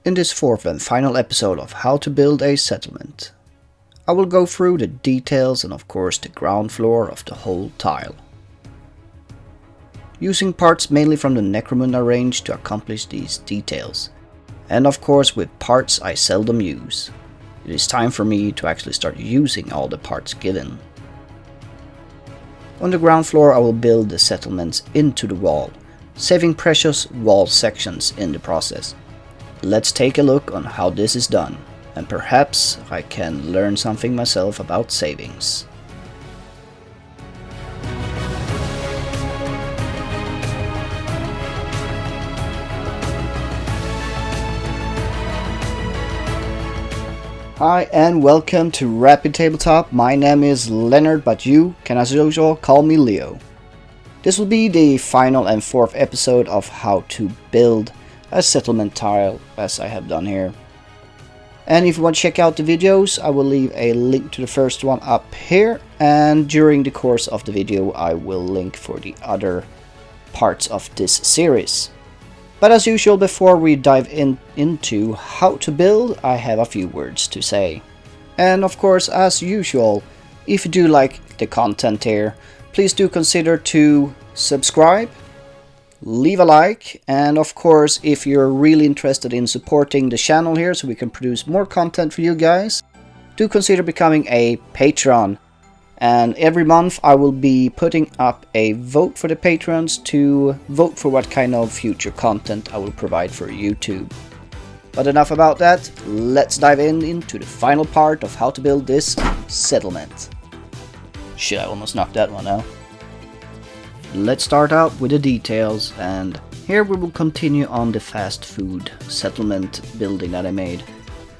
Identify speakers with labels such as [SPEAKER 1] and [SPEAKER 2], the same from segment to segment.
[SPEAKER 1] In this fourth and final episode of how to build a settlement, I will go through the details and of course the ground floor of the whole tile. Using parts mainly from the Necromunda range to accomplish these details, and of course with parts I seldom use. It is time for me to actually start using all the parts given. On the ground floor I will build the settlements into the wall, saving precious wall sections in the process. Let's take a look on how this is done, and perhaps I can learn something myself about savings. Hi and welcome to Rapid Tabletop. My name is Leonard, but you can as usual call me Leo. This will be the final and fourth episode of how to build a settlement tile, as I have done here. And if you want to check out the videos, I will leave a link to the first one up here, and during the course of the video I will link for the other parts of this series. But as usual, before we dive into how to build, I have a few words to say. And of course, as usual, if you do like the content here, please do consider to subscribe, leave a like, and of course, if you're really interested in supporting the channel here so we can produce more content for you guys, do consider becoming a patron. And every month I will be putting up a vote for the patrons to vote for what kind of future content I will provide for YouTube. But enough about that, let's dive into the final part of how to build this settlement. Shit, I almost knocked that one out. Let's start out with the details, and here we will continue on the fast food settlement building that I made.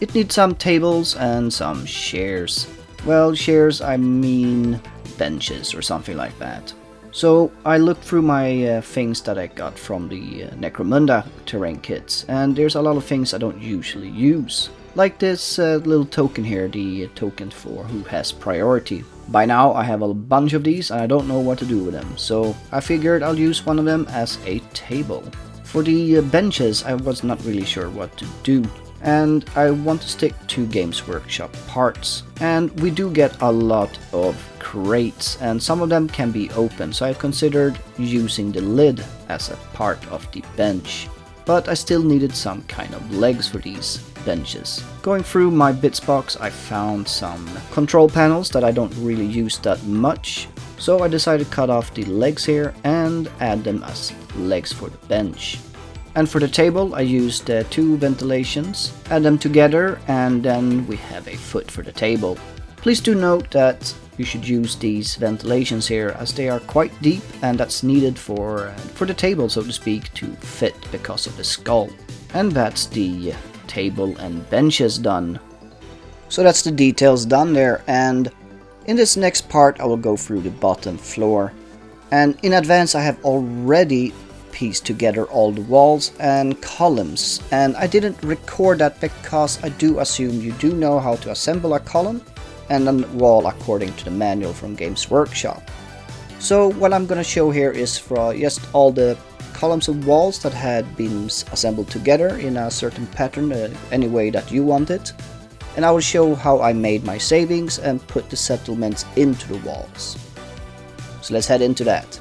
[SPEAKER 1] It needs some tables and some chairs. Well, chairs, I mean benches or something like that. So I looked through my things that I got from the Necromunda terrain kits, and there's a lot of things I don't usually use. Like this little token here, the token for who has priority. By now I have a bunch of these and I don't know what to do with them, so I figured I'll use one of them as a table. For the benches I was not really sure what to do, and I want to stick to Games Workshop parts. And we do get a lot of crates, and some of them can be open, so I considered using the lid as a part of the bench. But I still needed some kind of legs for these benches. Going through my bits box I found some control panels that I don't really use that much, so I decided to cut off the legs here and add them as legs for the bench. And for the table I used two ventilations, add them together, and then we have a foot for the table. Please do note that you should use these ventilations here as they are quite deep, and that's needed for the table, so to speak, to fit because of the skull. And that's the table and benches done. So that's the details done there, and in this next part I will go through the bottom floor. And in advance I have already pieced together all the walls and columns, and I didn't record that because I do assume you do know how to assemble a column and a wall according to the manual from Games Workshop. So what I'm gonna show here is for just all the columns and walls that had been assembled together in a certain pattern, any way that you want it. And I will show how I made my savings and put the settlements into the walls. So let's head into that.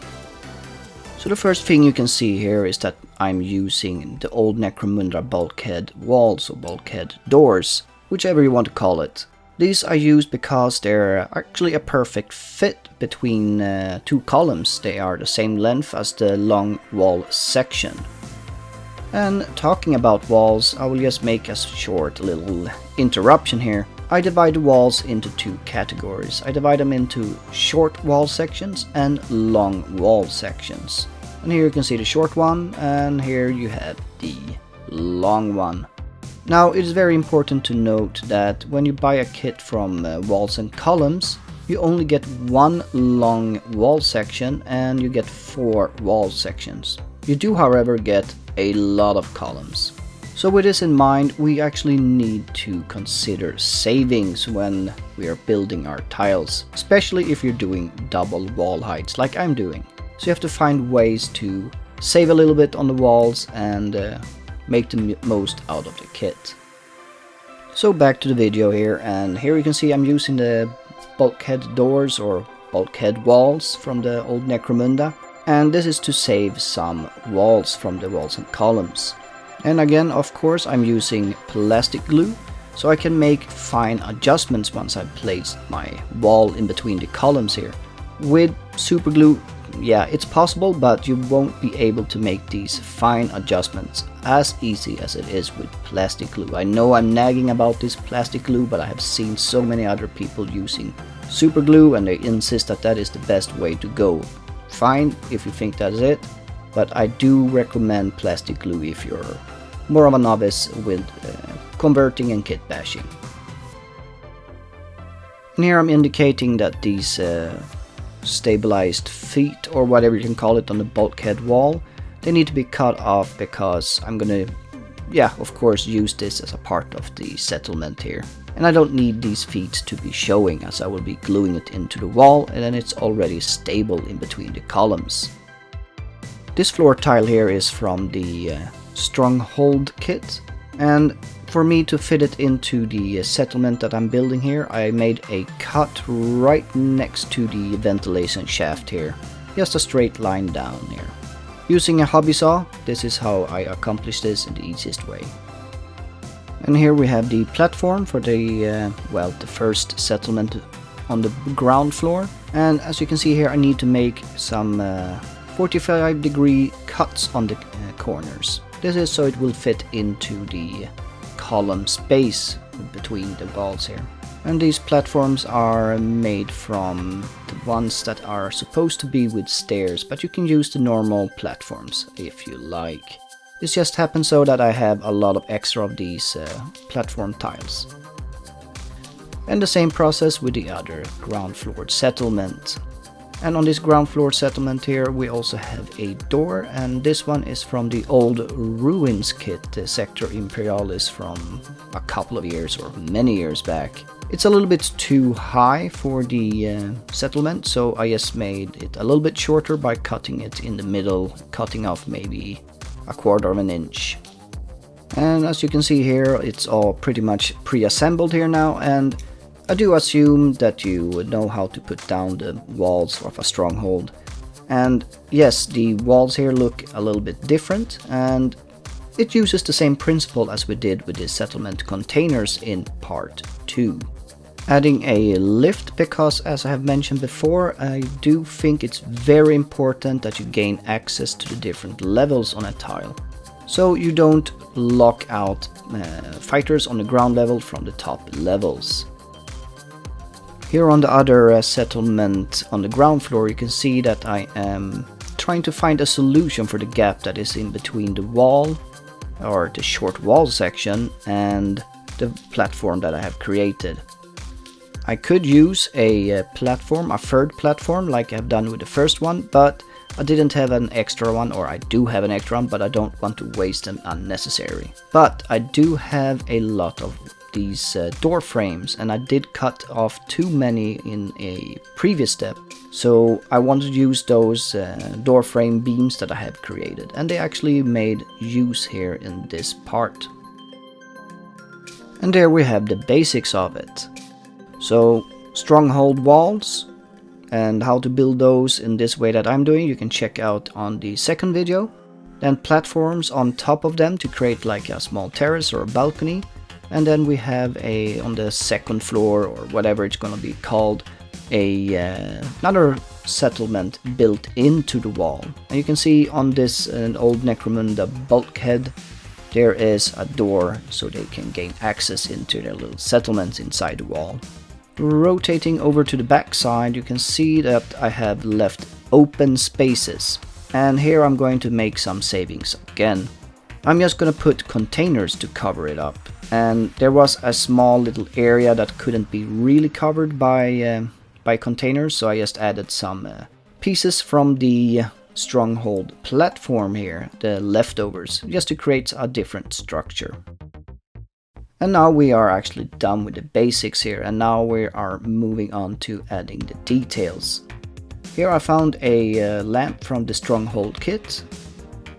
[SPEAKER 1] So the first thing you can see here is that I'm using the old Necromunda bulkhead walls or bulkhead doors, whichever you want to call it. These I use because they're actually a perfect fit between two columns. They are the same length as the long wall section. And talking about walls, I will just make a short little interruption here. I divide the walls into two categories. I divide them into short wall sections and long wall sections. And here you can see the short one, and here you have the long one. Now it is very important to note that when you buy a kit from Walls and Columns, you only get one long wall section and you get 4 wall sections. You do, however, get a lot of columns. So with this in mind, we actually need to consider savings when we are building our tiles, especially if you're doing double wall heights like I'm doing. So you have to find ways to save a little bit on the walls and make the most out of the kit. So back to the video here, and here you can see I'm using the bulkhead doors or bulkhead walls from the old Necromunda, and this is to save some walls from the walls and columns. And again, of course, I'm using plastic glue, so I can make fine adjustments once I've placed my wall in between the columns here. With super glue, yeah, it's possible, but you won't be able to make these fine adjustments as easy as it is with plastic glue. I know I'm nagging about this plastic glue, but I have seen so many other people using super glue and they insist that that is the best way to go. Fine if you think that is it, but I do recommend plastic glue if you're more of a novice with converting and kit bashing. And here I'm indicating that these stabilized feet, or whatever you can call it, on the bulkhead wall, they need to be cut off because I'm gonna, yeah, of course, use this as a part of the settlement here. And I don't need these feet to be showing, as I will be gluing it into the wall and then it's already stable in between the columns. This floor tile here is from the Stronghold kit, and for me to fit it into the settlement that I'm building here, I made a cut right next to the ventilation shaft here, just a straight line down here. Using a hobby saw, this is how I accomplish this in the easiest way. And here we have the platform for the, well, the first settlement on the ground floor. And as you can see here, I need to make some 45-degree cuts on the corners. This is so it will fit into the column space between the walls here. And these platforms are made from the ones that are supposed to be with stairs, but you can use the normal platforms if you like. This just happens so that I have a lot of extra of these platform tiles. And the same process with the other ground floor settlement. And on this ground floor settlement here we also have a door, and this one is from the old Ruins kit, the Sector Imperialis from a couple of years or many years back. It's a little bit too high for the settlement, so I just made it a little bit shorter by cutting it in the middle, cutting off maybe a quarter of an inch. And as you can see here, it's all pretty much pre-assembled here now, and I do assume that you would know how to put down the walls of a stronghold. And yes, the walls here look a little bit different, and it uses the same principle as we did with the settlement containers in part 2. Adding a lift because, as I have mentioned before, I do think it's very important that you gain access to the different levels on a tile, so you don't lock out fighters on the ground level from the top levels. Here on the other settlement on the ground floor, you can see that I am trying to find a solution for the gap that is in between the wall, or the short wall section, and the platform that I have created. I could use a platform, a third platform, like I've done with the first one, but I didn't have an extra one, or I do have an extra one, but I don't want to waste them unnecessary. But I do have a lot of these door frames, and I did cut off too many in a previous step, so I wanted to use those door frame beams that I have created, and they actually made use here in this part. And there we have the basics of it. So stronghold walls and how to build those in this way that I'm doing, you can check out on the second video. Then platforms on top of them to create like a small terrace or a balcony. And then we have on the second floor, or whatever it's gonna be called, another settlement built into the wall. And you can see on this old Necromunda bulkhead, there is a door so they can gain access into their little settlements inside the wall. Rotating over to the back side, you can see that I have left open spaces. And here I'm going to make some savings again. I'm just gonna put containers to cover it up. And there was a small little area that couldn't be really covered by containers, so I just added some pieces from the Stronghold platform here, the leftovers, just to create a different structure. And now we are actually done with the basics here, and now we are moving on to adding the details. Here I found a lamp from the Stronghold kit,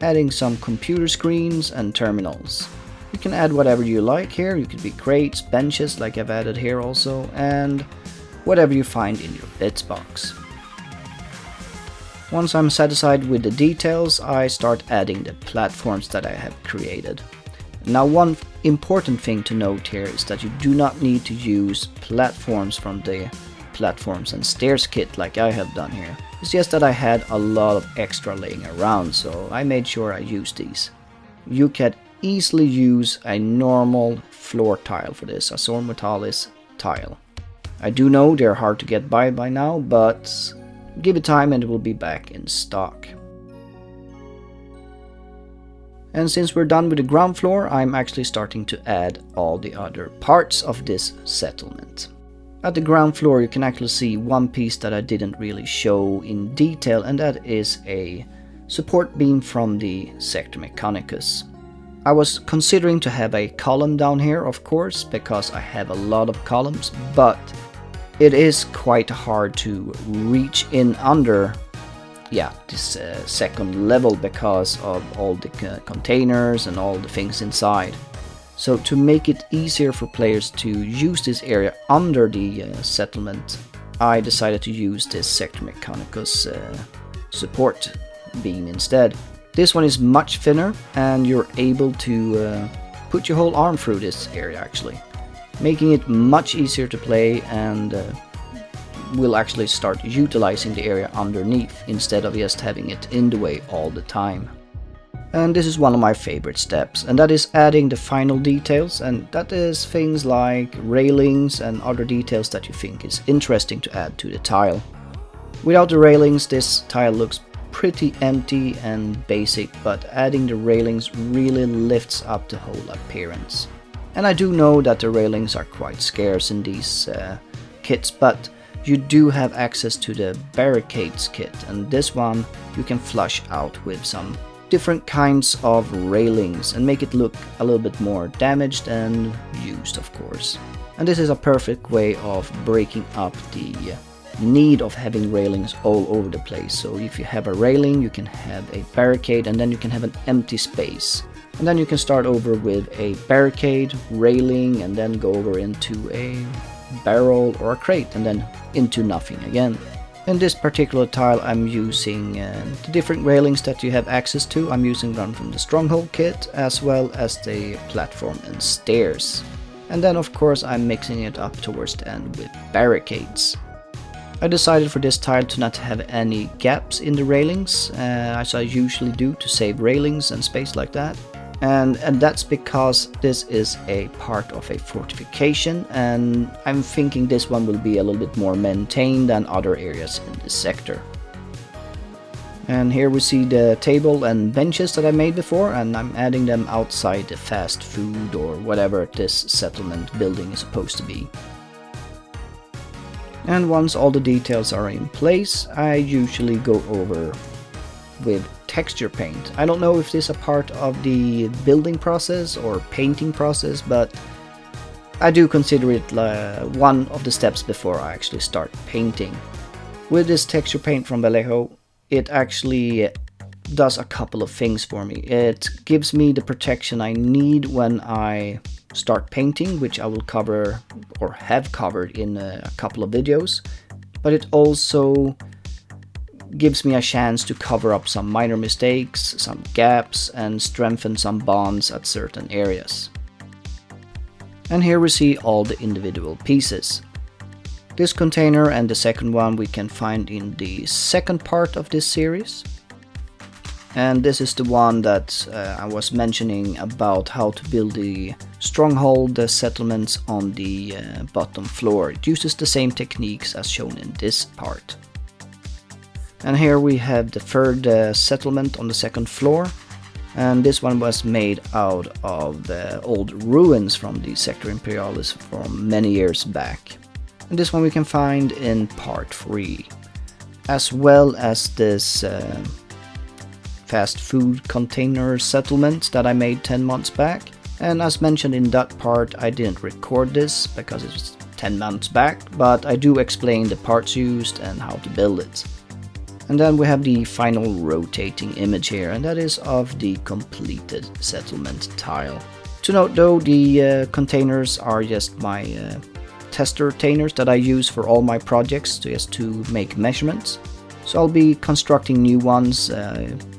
[SPEAKER 1] adding some computer screens and terminals. You can add whatever you like here. You could be crates, benches like I've added here also, and whatever you find in your bits box. Once I'm satisfied with the details, I start adding the platforms that I have created. Now, one important thing to note here is that you do not need to use platforms from the platforms and stairs kit like I have done here. It's just that I had a lot of extra laying around, so I made sure I used these. You can easily use a normal floor tile for this, a Sormutalis tile. I do know they're hard to get by now, but give it time and it will be back in stock. And since we're done with the ground floor, I'm actually starting to add all the other parts of this settlement. At the ground floor you can actually see one piece that I didn't really show in detail, and that is a support beam from the Sector Mechanicus. I was considering to have a column down here, of course, because I have a lot of columns, but it is quite hard to reach in under this second level because of all the containers and all the things inside. So to make it easier for players to use this area under the settlement, I decided to use this Sector Mechanicus support beam instead. This one is much thinner and you're able to put your whole arm through this area actually, making it much easier to play, and will actually start utilizing the area underneath instead of just having it in the way all the time. And this is one of my favorite steps, and that is adding the final details, and that is things like railings and other details that you think is interesting to add to the tile. Without the railings, this tile looks pretty empty and basic, but adding the railings really lifts up the whole appearance. And I do know that the railings are quite scarce in these kits, but you do have access to the barricades kit, and this one you can flush out with some different kinds of railings and make it look a little bit more damaged and used, of course. And this is a perfect way of breaking up the need of having railings all over the place. So if you have a railing, you can have a barricade, and then you can have an empty space. And then you can start over with a barricade, railing, and then go over into a barrel or a crate, and then into nothing again. In this particular tile I'm using the different railings that you have access to. I'm using one from the Stronghold kit, as well as the platform and stairs. And then of course I'm mixing it up towards the end with barricades. I decided for this tile to not have any gaps in the railings, as I usually do, to save railings and space like that. And that's because this is a part of a fortification, and I'm thinking this one will be a little bit more maintained than other areas in this sector. And here we see the table and benches that I made before, and I'm adding them outside the fast food or whatever this settlement building is supposed to be. And once all the details are in place, I usually go over with texture paint. I don't know if this is a part of the building process or painting process, but I do consider it one of the steps before I actually start painting. With this texture paint from Vallejo, it actually does a couple of things for me. It gives me the protection I need when I start painting, which I will cover or have covered in a couple of videos, but it also gives me a chance to cover up some minor mistakes, some gaps, and strengthen some bonds at certain areas. And here we see all the individual pieces. This container and the second one we can find in the second part of this series. And this is the one that I was mentioning about how to build the Stronghold, the settlements on the bottom floor. It uses the same techniques as shown in this part. And here we have the third settlement on the second floor, and this one was made out of the old ruins from the Sector Imperialis from many years back. And this one we can find in part 3, as well as this fast food container settlement that I made 10 months back. And as mentioned in that part, I didn't record this because it was 10 months back, but I do explain the parts used and how to build it. And then we have the final rotating image here, and that is of the completed settlement tile. To note though, the containers are just my tester containers that I use for all my projects just to make measurements. So I'll be constructing new ones,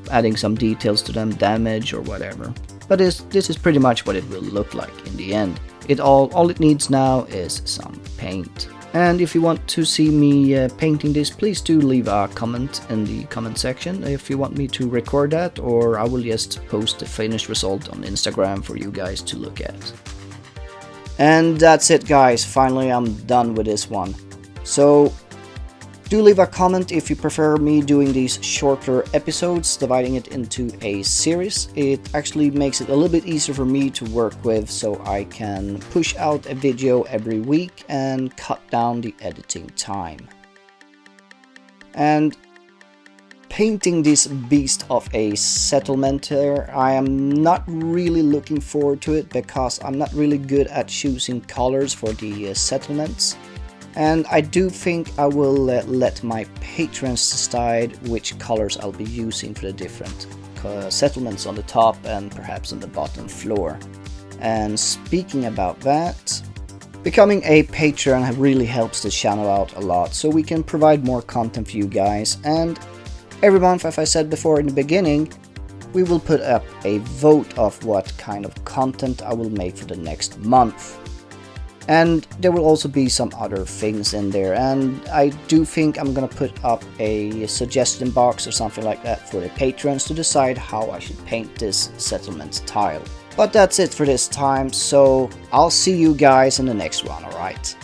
[SPEAKER 1] adding some details to them, damage or whatever. But this is pretty much what it will look like in the end. All it needs now is some paint. And if you want to see me painting this, please do leave a comment in the comment section if you want me to record that, or I will just post the finished result on Instagram for you guys to look at. And that's it guys, finally I'm done with this one. So do leave a comment if you prefer me doing these shorter episodes, dividing it into a series. It actually makes it a little bit easier for me to work with, so I can push out a video every week and cut down the editing time. And painting this beast of a settlement here, I am not really looking forward to it because I'm not really good at choosing colors for the settlements. And I do think I will let my patrons decide which colors I'll be using for the different settlements on the top and perhaps on the bottom floor. And speaking about that, becoming a patron really helps the channel out a lot, so we can provide more content for you guys. And every month, as I said before in the beginning, we will put up a vote of what kind of content I will make for the next month. And there will also be some other things in there, and I do think I'm gonna put up a suggestion box or something like that for the patrons to decide how I should paint this settlement tile. But that's it for this time, so I'll see you guys in the next one, alright?